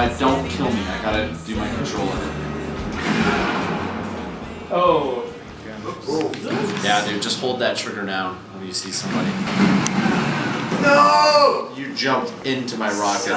don't kill me. I gotta do my controller. Oh. Yeah, dude, just hold that trigger down when you see somebody. No! You jumped into my rocket,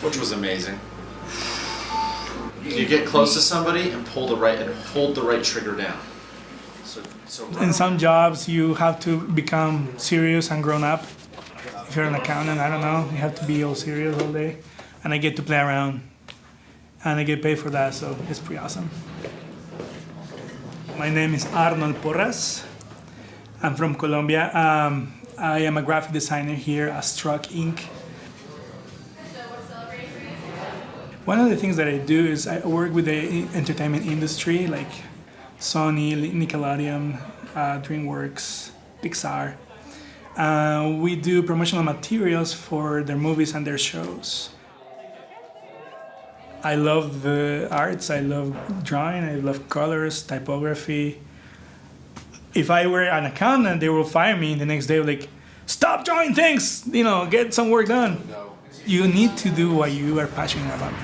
which was amazing. You get close to somebody and hold the right trigger down. So In some jobs, you have to become serious and grown up. If you're an accountant, I don't know, you have to be all serious all day. And I get to play around. And I get paid for that, so it's pretty awesome. My name is Arnold Porras. I'm from Colombia. I am a graphic designer here at Struck Inc. One of the things that I do is I work with the entertainment industry, like Sony, Nickelodeon, DreamWorks, Pixar. We do promotional materials for their movies and their shows. I love the arts, I love drawing, I love colors, typography. If I were an accountant, they will fire me the next day, like, stop drawing things, get some work done. You need to do what you are passionate about.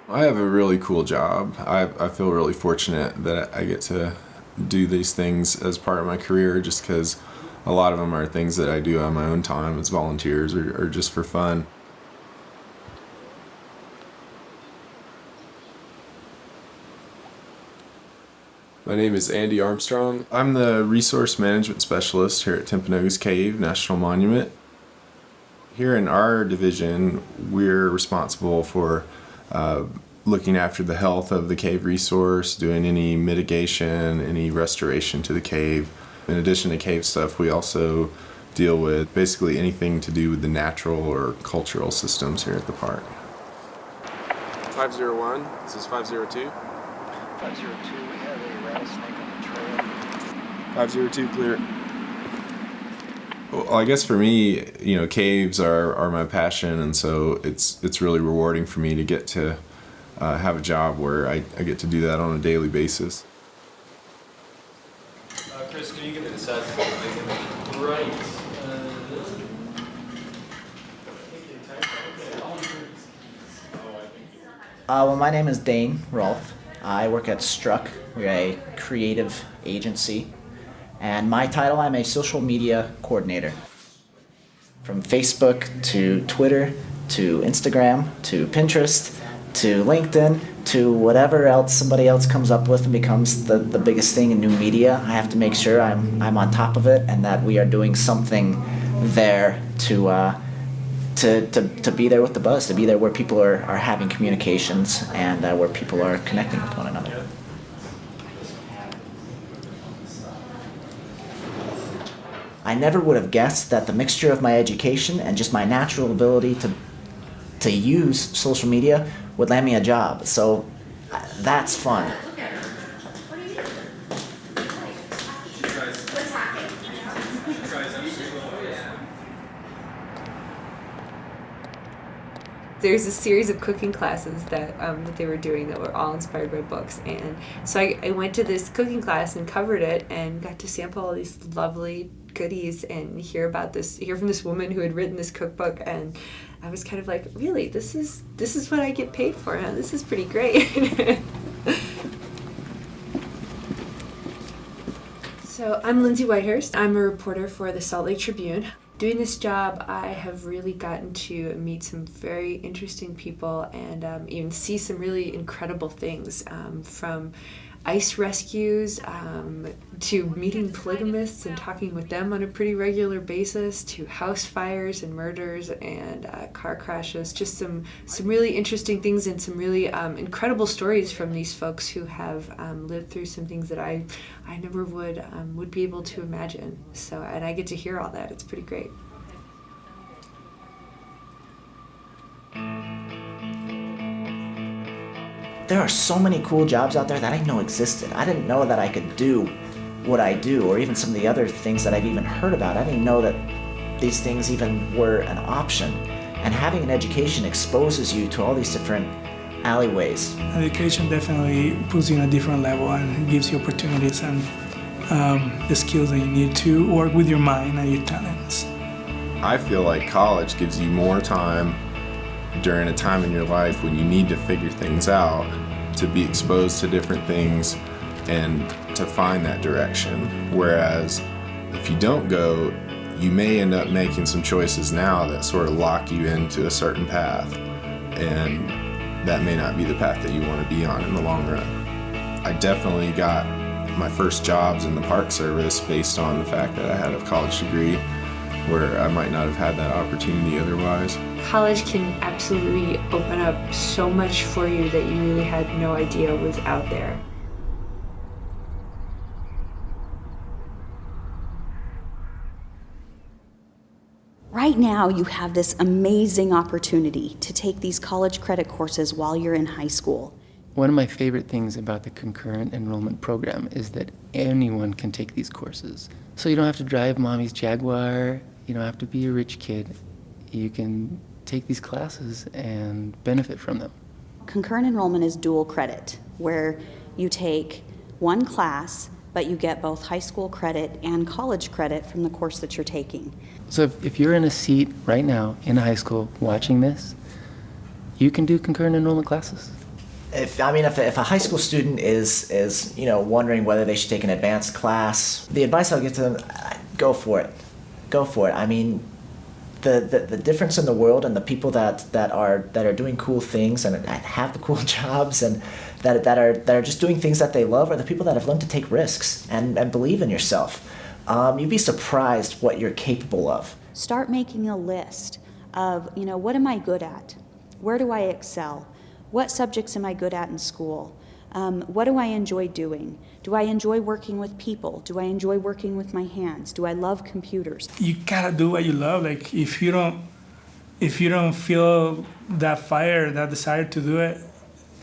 I have a really cool job. I feel really fortunate that I get to do these things as part of my career, just because a lot of them are things that I do on my own time as volunteers or just for fun. My name is Andy Armstrong. I'm the Resource Management Specialist here at Timpanogos Cave National Monument. Here in our division, we're responsible for looking after the health of the cave resource, doing any mitigation, any restoration to the cave. In addition to cave stuff, we also deal with basically anything to do with the natural or cultural systems here at the park. 501, this is 502. 502, we have a rattlesnake on the trail. 502, clear. Well, I guess for me, caves are my passion, and so it's really rewarding for me to get to have a job where I get to do that on a daily basis. Chris, can you give me the size of the right? Well, my name is Dane Rolfe. I work at Struck. We're a creative agency. And my title, I'm a social media coordinator. From Facebook to Twitter to Instagram to Pinterest to LinkedIn to whatever else somebody else comes up with and becomes the biggest thing in new media, I have to make sure I'm on top of it and that we are doing something there to be there with the buzz, to be there where people are having communications and where people are connecting with one another. I never would have guessed that the mixture of my education and just my natural ability to use social media would land me a job. So that's fun. There's a series of cooking classes that they were doing that were all inspired by books, and so I went to this cooking class and covered it and got to sample all these lovely goodies and hear from this woman who had written this cookbook, and I was kind of like, really, this is what I get paid for, huh? This is pretty great. So I'm Lindsay Whitehurst. I'm a reporter for the Salt Lake Tribune. Doing this job, I have really gotten to meet some very interesting people and even see some really incredible things, from ice rescues to meeting polygamists and talking with them on a pretty regular basis, to house fires and murders and car crashes. Just some really interesting things and some really incredible stories from these folks who have lived through some things that I never would be able to imagine. So, and I get to hear all that. It's pretty great. There are so many cool jobs out there that I didn't know existed. I didn't know that I could do what I do, or even some of the other things that I've even heard about. I didn't know that these things even were an option. And having an education exposes you to all these different alleyways. Education definitely puts you in a different level and gives you opportunities and the skills that you need to work with your mind and your talents. I feel like college gives you more time during a time in your life when you need to figure things out, to be exposed to different things and to find that direction. Whereas if you don't go, you may end up making some choices now that sort of lock you into a certain path, and that may not be the path that you want to be on in the long run. I definitely got my first jobs in the Park Service based on the fact that I had a college degree, where I might not have had that opportunity otherwise. College can absolutely open up so much for you that you really had no idea was out there. Right now, you have this amazing opportunity to take these college credit courses while you're in high school. One of my favorite things about the Concurrent Enrollment program is that anyone can take these courses. So you don't have to drive mommy's Jaguar, you don't have to be a rich kid. You can take these classes and benefit from them. Concurrent enrollment is dual credit, where you take one class, but you get both high school credit and college credit from the course that you're taking. So if you're in a seat right now in high school watching this, you can do concurrent enrollment classes. If a high school student is wondering whether they should take an advanced class, the advice I'll give to them: go for it. Go for it. I mean, the difference in the world and the people that are doing cool things and have the cool jobs and that are just doing things that they love are the people that have learned to take risks and believe in yourself. You'd be surprised what you're capable of. Start making a list of, what am I good at? Where do I excel? What subjects am I good at in school? What do I enjoy doing? Do I enjoy working with people? Do I enjoy working with my hands? Do I love computers? You gotta do what you love. Like if you don't feel that fire, that desire to do it,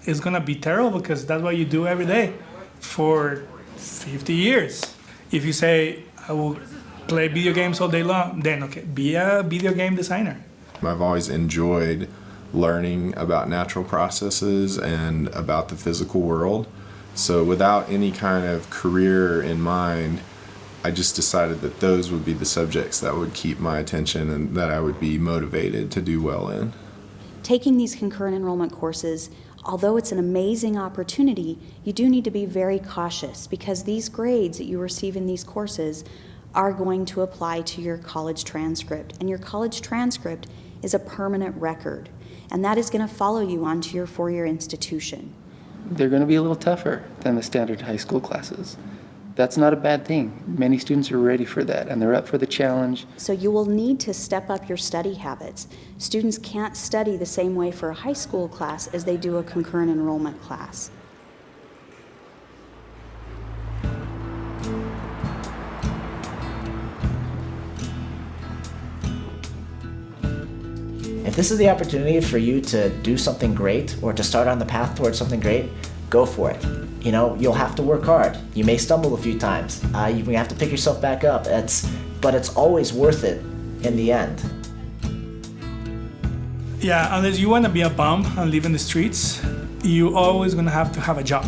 it's gonna be terrible because that's what you do every day for 50 years. If you say, I will play video games all day long, then okay, be a video game designer. I've always enjoyed learning about natural processes and about the physical world. So without any kind of career in mind, I just decided that those would be the subjects that would keep my attention and that I would be motivated to do well in. Taking these concurrent enrollment courses, although it's an amazing opportunity, you do need to be very cautious because these grades that you receive in these courses are going to apply to your college transcript. And your college transcript is a permanent record. And that is going to follow you onto your four-year institution. They're going to be a little tougher than the standard high school classes. That's not a bad thing. Many students are ready for that, and they're up for the challenge. So you will need to step up your study habits. Students can't study the same way for a high school class as they do a concurrent enrollment class. If this is the opportunity for you to do something great or to start on the path towards something great, go for it. You'll have to work hard. You may stumble a few times. You may have to pick yourself back up. But it's always worth it in the end. Yeah, unless you want to be a bum and live in the streets, you always going to have a job.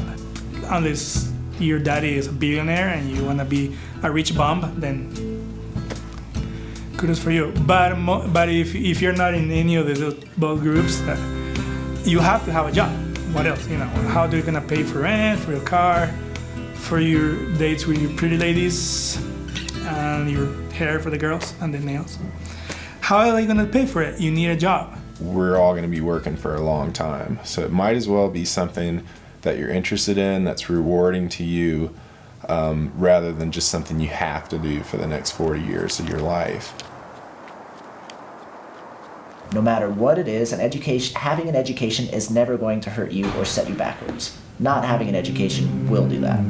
Unless your daddy is a billionaire and you want to be a rich bum, then kudos for you. But if you're not in any of both groups, you have to have a job. What else? How are you gonna pay for rent, for your car, for your dates with your pretty ladies, and your hair for the girls and the nails? How are you gonna pay for it? You need a job. We're all going to be working for a long time, so it might as well be something that you're interested in, that's rewarding to you, rather than just something you have to do for the next 40 years of your life. No matter what it is, having an education is never going to hurt you or set you backwards. Not having an education will do that.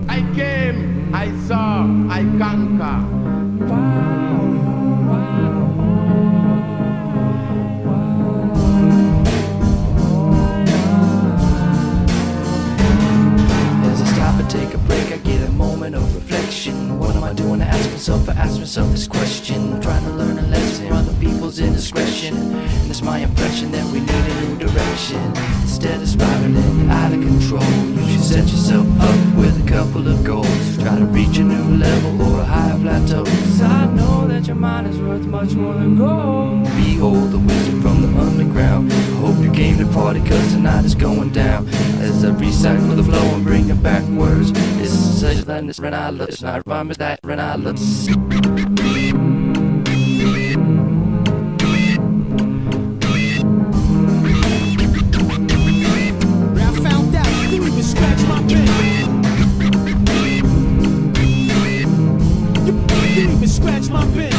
I came, I saw, I conquer. As I stop and take a break, I get a moment of reflection. What am I doing? I ask myself this question. Trying to learn a lesson depression. And it's my impression that we need a new direction. Instead of spiraling out of control, you should set yourself up with a couple of goals. Try to reach a new level or a higher plateau. 'Cause I know that your mind is worth much more than gold. Behold the wisdom from the underground. I hope you came to party, 'cause tonight is going down. As I recycle the flow and bring it backwards. This is such a this run I love. It's not rhyme, it's that run I love. Scratch my pen. You even scratch my pen.